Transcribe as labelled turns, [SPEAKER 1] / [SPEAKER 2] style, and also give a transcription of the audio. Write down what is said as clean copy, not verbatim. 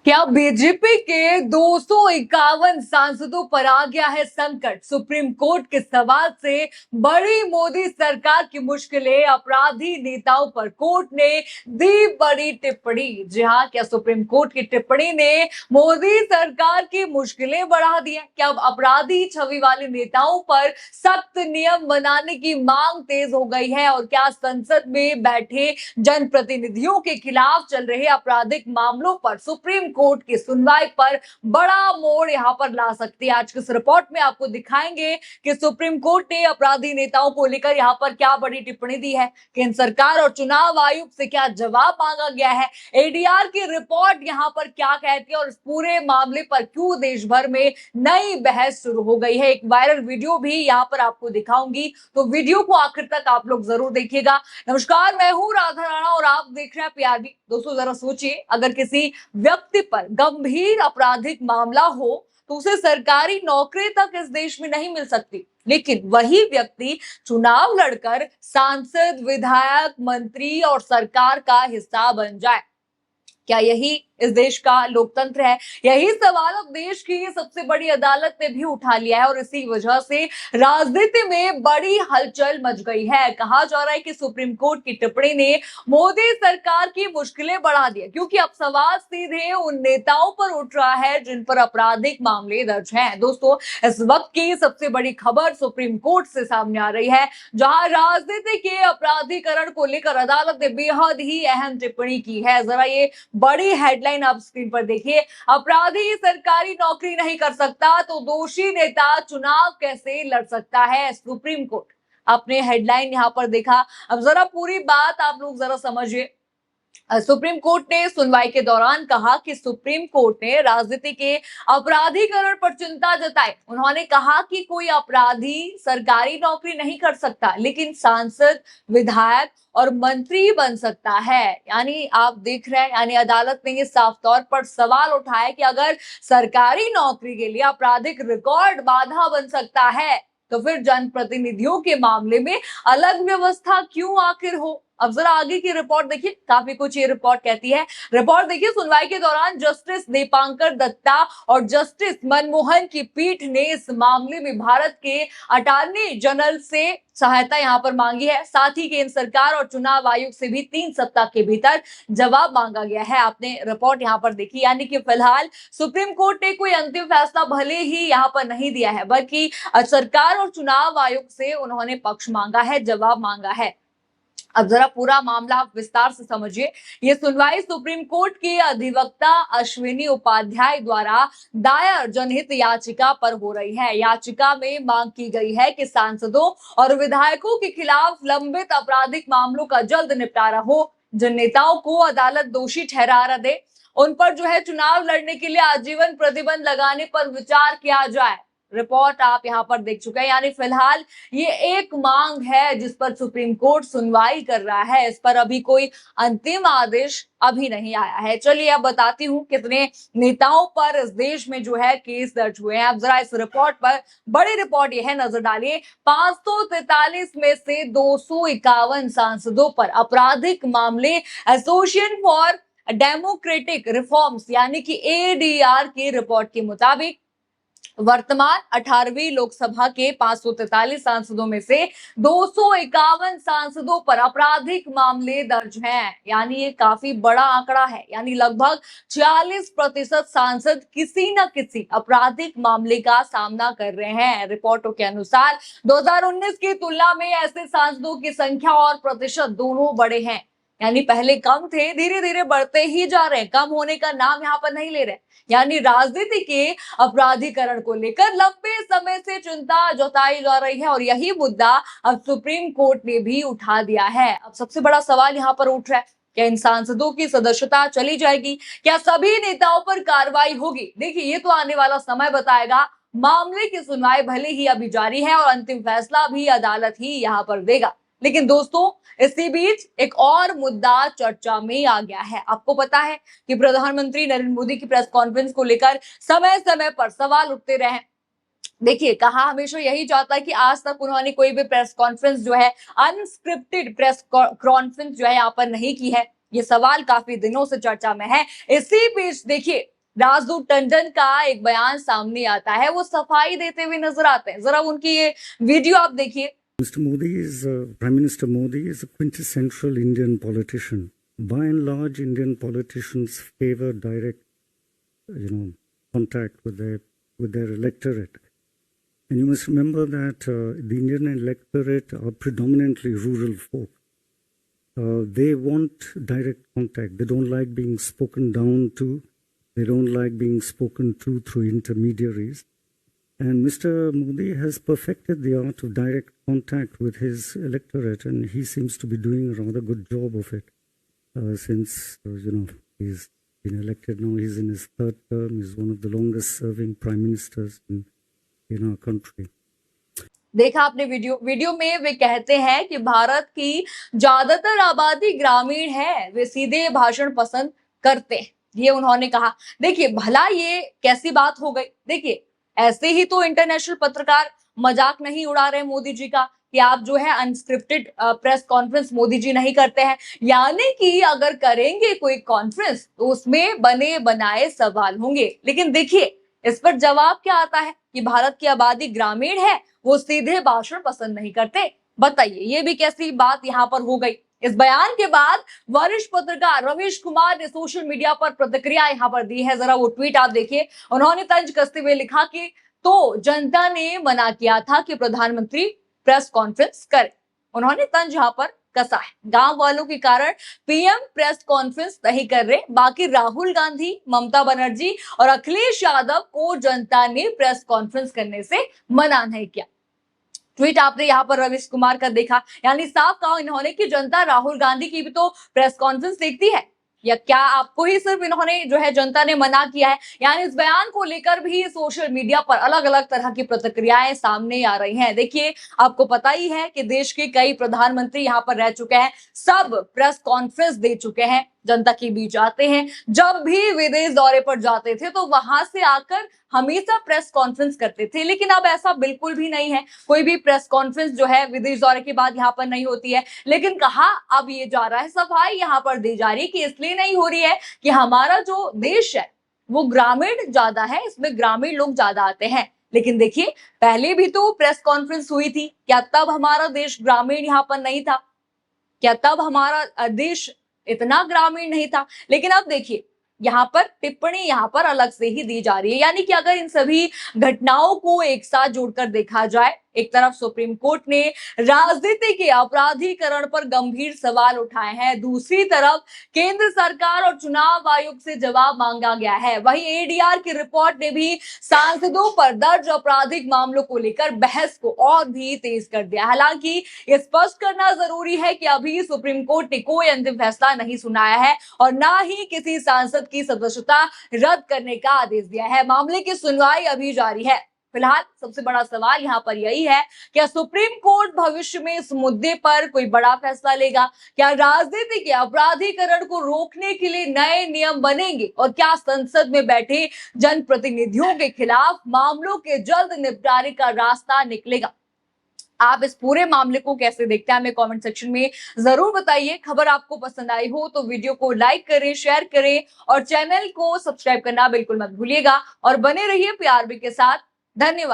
[SPEAKER 1] क्या बीजेपी के 251 सांसदों पर आ गया है संकट? सुप्रीम कोर्ट के सवाल से बड़ी मोदी सरकार की मुश्किलें, अपराधी नेताओं पर कोर्ट ने दी बड़ी टिप्पणी। जी हाँ, क्या सुप्रीम कोर्ट की टिप्पणी ने मोदी सरकार की मुश्किलें बढ़ा दी है? क्या अब अपराधी छवि वाले नेताओं पर सख्त नियम बनाने की मांग तेज हो गई है? और क्या संसद में बैठे जनप्रतिनिधियों के खिलाफ चल रहे आपराधिक मामलों पर सुप्रीम कोर्ट की सुनवाई पर बड़ा मोड़ यहां पर ला सकती है? आज के इस रिपोर्ट में आपको दिखाएंगे कि सुप्रीम कोर्ट ने अपराधी नेताओं को लेकर यहां पर क्या बड़ी टिप्पणी दी है, केंद्र सरकार और चुनाव आयोग से क्या जवाब मांगा गया है, एडीआर की रिपोर्ट यहां पर क्या कहती है और इस पूरे मामले पर क्यों देश भर में नई बहस शुरू हो गई है। एक वायरल वीडियो भी यहां पर आपको दिखाऊंगी, तो वीडियो को आखिर तक आप लोग जरूर देखिएगा। नमस्कार, मैं हूं राधा राणा और आप देख रहे हैं पीआरबी। दोस्तों, जरा सोचिए, अगर किसी व्यक्ति पर गंभीर आपराधिक मामला हो तो उसे सरकारी नौकरी तक इस देश में नहीं मिल सकती, लेकिन वही व्यक्ति चुनाव लड़कर सांसद, विधायक, मंत्री और सरकार का हिस्सा बन जाए। क्या यही इस देश का लोकतंत्र है? यही सवाल अब देश की सबसे बड़ी अदालत ने भी उठा लिया है और इसी वजह से राजनीति में बड़ी हलचल मच गई है। कहा जा रहा है कि सुप्रीम कोर्ट की टिप्पणी ने मोदी सरकार की मुश्किलें बढ़ा दी, क्योंकि अब सवाल सीधे उन नेताओं पर उठ रहा है जिन पर आपराधिक मामले दर्ज हैं। दोस्तों, इस वक्त की सबसे बड़ी खबर सुप्रीम कोर्ट से सामने आ रही है, जहां राजनीति के अपराधीकरण को लेकर अदालत ने बेहद ही अहम टिप्पणी की है। जरा ये बड़ी हेडलाइन आप स्क्रीन पर देखिए। अपराधी सरकारी नौकरी नहीं कर सकता तो दोषी नेता चुनाव कैसे लड़ सकता है? Supreme court. आपने हेडलाइन यहां पर देखा, अब जरा पूरी बात आप लोग जरा समझिए। सुप्रीम कोर्ट ने सुनवाई के दौरान कहा कि सुप्रीम कोर्ट ने राजनीति के अपराधीकरण पर चिंता जताई। उन्होंने कहा कि कोई अपराधी सरकारी नौकरी नहीं कर सकता, लेकिन सांसद, विधायक और मंत्री बन सकता है। यानी आप देख रहे हैं, यानी अदालत ने ये साफ तौर पर सवाल उठाया कि अगर सरकारी नौकरी के लिए आपराधिक रिकॉर्ड बाधा बन सकता है, तो फिर जनप्रतिनिधियों के मामले में अलग व्यवस्था क्यों आखिर हो? अब जरा आगे की रिपोर्ट देखिए, काफी कुछ ये रिपोर्ट कहती है। रिपोर्ट देखिए, सुनवाई के दौरान जस्टिस दीपांकर दत्ता और जस्टिस मनमोहन की पीठ ने इस मामले में भारत के अटॉर्नी जनरल से सहायता यहां पर मांगी है। साथ ही केंद्र सरकार और चुनाव आयोग से भी 3 सप्ताह के भीतर जवाब मांगा गया है। आपने रिपोर्ट यहां पर देखी, यानी कि फिलहाल सुप्रीम कोर्ट ने कोई अंतिम फैसला भले ही यहां पर नहीं दिया है, बल्कि सरकार और चुनाव आयोग से उन्होंने पक्ष मांगा है, जवाब मांगा है। अब जरा पूरा मामला आप विस्तार से समझिए। ये सुनवाई सुप्रीम कोर्ट के अधिवक्ता अश्विनी उपाध्याय द्वारा दायर जनहित याचिका पर हो रही है। याचिका में मांग की गई है कि सांसदों और विधायकों के खिलाफ लंबित आपराधिक मामलों का जल्द निपटारा हो। जिन नेताओं को अदालत दोषी ठहरा दे, उन पर जो है चुनाव लड़ने के लिए आजीवन प्रतिबंध लगाने पर विचार किया जाए। रिपोर्ट आप यहां पर देख चुके हैं। यानी फिलहाल ये एक मांग है जिस पर सुप्रीम कोर्ट सुनवाई कर रहा है। इस पर अभी कोई अंतिम आदेश अभी नहीं आया है। चलिए अब बताती हूँ कितने नेताओं पर इस देश में जो है केस दर्ज हुए हैं। आप जरा इस रिपोर्ट पर, बड़ी रिपोर्ट ये है, नजर डालिए। 543 में से 251 सांसदों पर आपराधिक मामले एसोसिएशन फॉर डेमोक्रेटिक रिफॉर्म्स यानी कि एडीआर की रिपोर्ट के मुताबिक वर्तमान 18वीं लोकसभा के 543 सांसदों में से 251 सांसदों पर आपराधिक मामले दर्ज हैं। यानी ये काफी बड़ा आंकड़ा है। यानी लगभग 46% सांसद किसी न किसी आपराधिक मामले का सामना कर रहे हैं। रिपोर्टों के अनुसार 2019 की तुलना में ऐसे सांसदों की संख्या और प्रतिशत दोनों बढ़े हैं। यानी पहले कम थे, धीरे धीरे बढ़ते ही जा रहे हैं, कम होने का नाम यहाँ पर नहीं ले रहे। यानी राजनीति के अपराधीकरण को लेकर लंबे समय से चिंता जताई जा रही है और यही मुद्दा अब सुप्रीम कोर्ट ने भी उठा दिया है। अब सबसे बड़ा सवाल यहाँ पर उठ रहा है, क्या इन सांसदों की सदस्यता चली जाएगी? क्या सभी नेताओं पर कार्रवाई होगी? देखिए, ये तो आने वाला समय बताएगा। मामले की सुनवाई भले ही अभी जारी है और अंतिम फैसला भी अदालत ही यहाँ पर देगा। लेकिन दोस्तों, इसी बीच एक और मुद्दा चर्चा में आ गया है। आपको पता है कि प्रधानमंत्री नरेंद्र मोदी की प्रेस कॉन्फ्रेंस को लेकर समय समय पर सवाल उठते रहे। देखिए, कहा हमेशा यही जाता है कि आज तक उन्होंने कोई भी प्रेस कॉन्फ्रेंस जो है, अनस्क्रिप्टेड प्रेस कॉन्फ्रेंस जो है यहाँ पर नहीं की है। ये सवाल काफी दिनों से चर्चा में है। इसी बीच देखिए राजदूत टंडन का एक बयान सामने आता है, वो सफाई देते हुए नजर आते हैं। जरा उनकी ये वीडियो आप देखिए।
[SPEAKER 2] Prime Minister Modi is a quintessential Indian politician. By and large, Indian politicians favor direct, contact with their electorate. And you must remember that the Indian electorate are predominantly rural folk. They want direct contact. They don't like being spoken down to. They don't like being spoken to through intermediaries. And Mr. Modi has perfected the art of direct contact with his electorate, and he seems to be doing a rather good job of it since, he's been elected now. He's in his third term. He's one of the longest serving prime ministers in our country.
[SPEAKER 1] देखा आपने video में वे कहते हैं कि भारत की ज्यादातर आबादी ग्रामीण है, वे सीधे भाषण पसंद करते हैं, ये उन्होंने कहा। देखिए भला ये कैसी बात हो गई। देखिए ऐसे ही तो इंटरनेशनल पत्रकार मजाक नहीं उड़ा रहे मोदी जी का कि आप जो है unscripted press conference Modi ji नहीं करते हैं, यानी कि अगर करेंगे कोई कॉन्फ्रेंस तो उसमें बने बनाए सवाल होंगे। लेकिन देखिए इस पर जवाब क्या आता है कि भारत की आबादी ग्रामीण है, वो सीधे भाषण पसंद नहीं करते। बताइए ये भी कैसी बात यहाँ पर हो गई। इस बयान के बाद वरिष्ठ पत्रकार रवीश कुमार ने सोशल मीडिया पर प्रतिक्रिया यहाँ पर दी है। जरा वो ट्वीट आप देखिए। उन्होंने तंज कसते हुए लिखा कि तो जनता ने मना किया था कि प्रधानमंत्री प्रेस कॉन्फ्रेंस करे। उन्होंने तंज यहाँ पर कसा है, गांव वालों के कारण पीएम प्रेस कॉन्फ्रेंस नहीं कर रहे, बाकी राहुल गांधी, ममता बनर्जी और अखिलेश यादव को जनता ने प्रेस कॉन्फ्रेंस करने से मना नहीं किया। ट्वीट आपने यहाँ पर रवीश कुमार का देखा, यानी साफ कहा इन्होंने कि जनता राहुल गांधी की भी तो प्रेस कॉन्फ्रेंस देखती है, या क्या आपको ही सिर्फ इन्होंने जो है जनता ने मना किया है। यानी इस बयान को लेकर भी सोशल मीडिया पर अलग अलग तरह की प्रतिक्रियाएं सामने आ रही हैं। देखिए आपको पता ही है कि देश के कई प्रधानमंत्री यहाँ पर रह चुके हैं, सब प्रेस कॉन्फ्रेंस दे चुके हैं, जनता के बीच आते हैं। जब भी विदेश दौरे पर जाते थे तो वहां से आकर हमेशा प्रेस कॉन्फ्रेंस करते थे, लेकिन अब ऐसा बिल्कुल भी नहीं है। कोई भी प्रेस कॉन्फ्रेंस जो है विदेश दौरे के बाद यहाँ पर नहीं होती है। लेकिन कहा अब ये जा रहा है, सफाई यहाँ पर दी जा रही है कि इसलिए नहीं हो रही है कि हमारा जो देश है वो ग्रामीण ज्यादा है, इसमें ग्रामीण लोग ज्यादा आते हैं। लेकिन देखिए पहले भी तो प्रेस कॉन्फ्रेंस हुई थी, क्या तब हमारा देश ग्रामीण यहाँ पर नहीं था? क्या तब हमारा देश इतना ग्रामीण नहीं था? लेकिन अब देखिए यहाँ पर टिप्पणी यहाँ पर अलग से ही दी जा रही है। यानी कि अगर इन सभी घटनाओं को एक साथ जोड़कर देखा जाए, एक तरफ सुप्रीम कोर्ट ने राजनीति के अपराधीकरण पर गंभीर सवाल उठाए हैं, दूसरी तरफ केंद्र सरकार और चुनाव आयोग से जवाब मांगा गया है। वहीं एडीआर की रिपोर्ट ने भी सांसदों पर दर्ज आपराधिक मामलों को लेकर बहस को और भी तेज कर दिया। हालांकि ये स्पष्ट करना जरूरी है कि अभी सुप्रीम कोर्ट ने कोई अंतिम फैसला नहीं सुनाया है और ना ही किसी सांसद की सदस्यता रद्द करने का आदेश दिया है। मामले की सुनवाई अभी जारी है। फिलहाल सबसे बड़ा सवाल यहाँ पर यही है, क्या सुप्रीम कोर्ट भविष्य में इस मुद्दे पर कोई बड़ा फैसला लेगा? क्या राजनीति के अपराधीकरण को रोकने के लिए नए नियम बनेंगे? और क्या संसद में बैठे जनप्रतिनिधियों के खिलाफ मामलों के जल्द निपटारे का रास्ता निकलेगा? आप इस पूरे मामले को कैसे देखते हैं हमें कमेंट सेक्शन में जरूर बताइए। खबर आपको पसंद आई हो तो वीडियो को लाइक करें, शेयर करें और चैनल को सब्सक्राइब करना बिल्कुल मत भूलिएगा और बने रहिए पीआरबी के साथ। धन्यवाद।